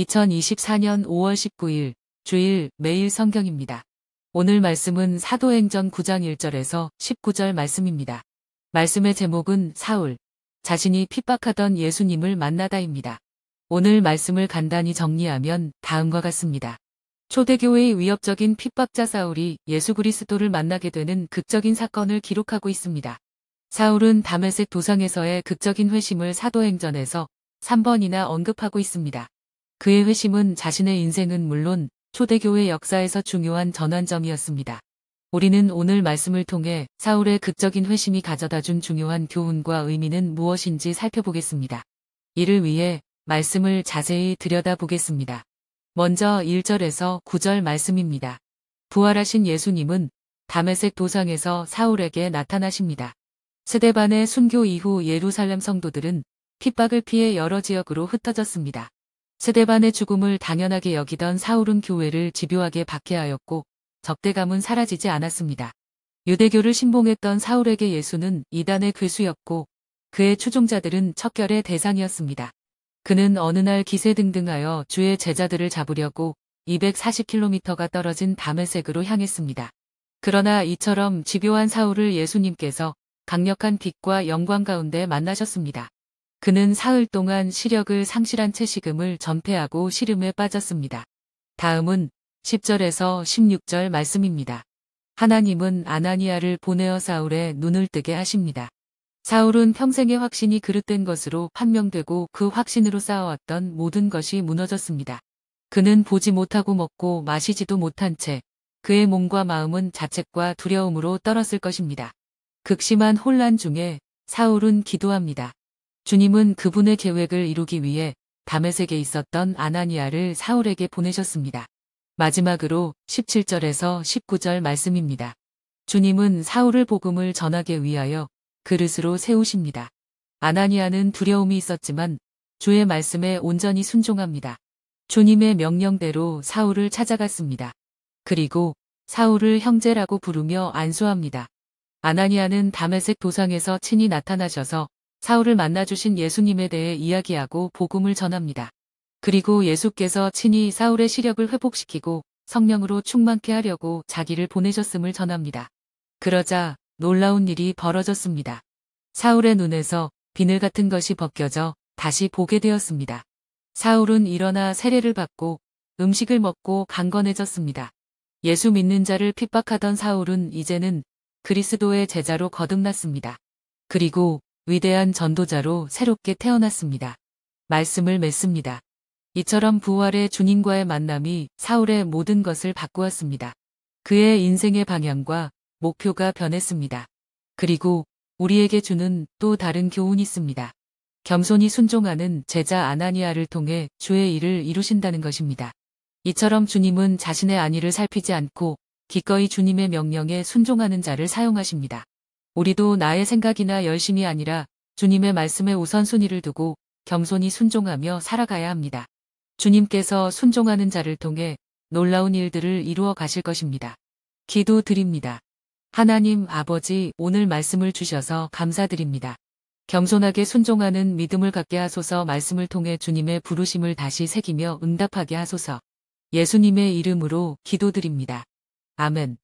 2024년 5월 19일 주일 매일 성경입니다. 오늘 말씀은 사도행전 9장 1절에서 19절 말씀입니다. 말씀의 제목은 사울, 자신이 핍박하던 예수님을 만나다입니다. 오늘 말씀을 간단히 정리하면 다음과 같습니다. 초대교회의 위협적인 핍박자 사울이 예수 그리스도를 만나게 되는 극적인 사건을 기록하고 있습니다. 사울은 다메섹 도상에서의 극적인 회심을 사도행전에서 3번이나 언급하고 있습니다. 그의 회심은 자신의 인생은 물론 초대교회 역사에서 중요한 전환점이었습니다. 우리는 오늘 말씀을 통해 사울의 극적인 회심이 가져다준 중요한 교훈과 의미는 무엇인지 살펴보겠습니다. 이를 위해 말씀을 자세히 들여다보겠습니다. 먼저 1절에서 9절 말씀입니다. 부활하신 예수님은 다메섹 도상에서 사울에게 나타나십니다. 스데반의 순교 이후 예루살렘 성도들은 핍박을 피해 여러 지역으로 흩어졌습니다. 스데반의 죽음을 당연하게 여기던 사울은 교회를 집요하게 박해하였고 적대감은 사라지지 않았습니다. 유대교를 신봉했던 사울에게 예수는 이단의 괴수였고 그의 추종자들은 척결의 대상이었습니다. 그는 어느 날 기세등등하여 주의 제자들을 잡으려고 240km가 떨어진 다메섹으로 향했습니다. 그러나 이처럼 집요한 사울을 예수님께서 강력한 빛과 영광 가운데 만나셨습니다. 그는 사흘 동안 시력을 상실한 채 식음을 전폐하고 시름에 빠졌습니다. 다음은 10절에서 16절 말씀입니다. 하나님은 아나니아를 보내어 사울의 눈을 뜨게 하십니다. 사울은 평생의 확신이 그릇된 것으로 판명되고 그 확신으로 쌓아왔던 모든 것이 무너졌습니다. 그는 보지 못하고 먹고 마시지도 못한 채 그의 몸과 마음은 자책과 두려움으로 떨었을 것입니다. 극심한 혼란 중에 사울은 기도합니다. 주님은 그분의 계획을 이루기 위해 다메섹에 있었던 아나니아를 사울에게 보내셨습니다. 마지막으로 17절에서 19절 말씀입니다. 주님은 사울을 복음을 전하기 위하여 그릇으로 세우십니다. 아나니아는 두려움이 있었지만 주의 말씀에 온전히 순종합니다. 주님의 명령대로 사울을 찾아갔습니다. 그리고 사울을 형제라고 부르며 안수합니다. 아나니아는 다메섹 도상에서 친히 나타나셔서 사울을 만나주신 예수님에 대해 이야기하고 복음을 전합니다. 그리고 예수께서 친히 사울의 시력을 회복시키고 성령으로 충만케 하려고 자기를 보내셨음을 전합니다. 그러자 놀라운 일이 벌어졌습니다. 사울의 눈에서 비늘 같은 것이 벗겨져 다시 보게 되었습니다. 사울은 일어나 세례를 받고 음식을 먹고 강건해졌습니다. 예수 믿는 자를 핍박하던 사울은 이제는 그리스도의 제자로 거듭났습니다. 그리고 위대한 전도자로 새롭게 태어났습니다. 말씀을 맺습니다. 이처럼 부활의 주님과의 만남이 사울의 모든 것을 바꾸었습니다. 그의 인생의 방향과 목표가 변했습니다. 그리고 우리에게 주는 또 다른 교훈이 있습니다. 겸손히 순종하는 제자 아나니아를 통해 주의 일을 이루신다는 것입니다. 이처럼 주님은 자신의 안위를 살피지 않고 기꺼이 주님의 명령에 순종하는 자를 사용하십니다. 우리도 나의 생각이나 열심이 아니라 주님의 말씀에 우선순위를 두고 겸손히 순종하며 살아가야 합니다. 주님께서 순종하는 자를 통해 놀라운 일들을 이루어 가실 것입니다. 기도드립니다. 하나님 아버지, 오늘 말씀을 주셔서 감사드립니다. 겸손하게 순종하는 믿음을 갖게 하소서. 말씀을 통해 주님의 부르심을 다시 새기며 응답하게 하소서. 예수님의 이름으로 기도드립니다. 아멘.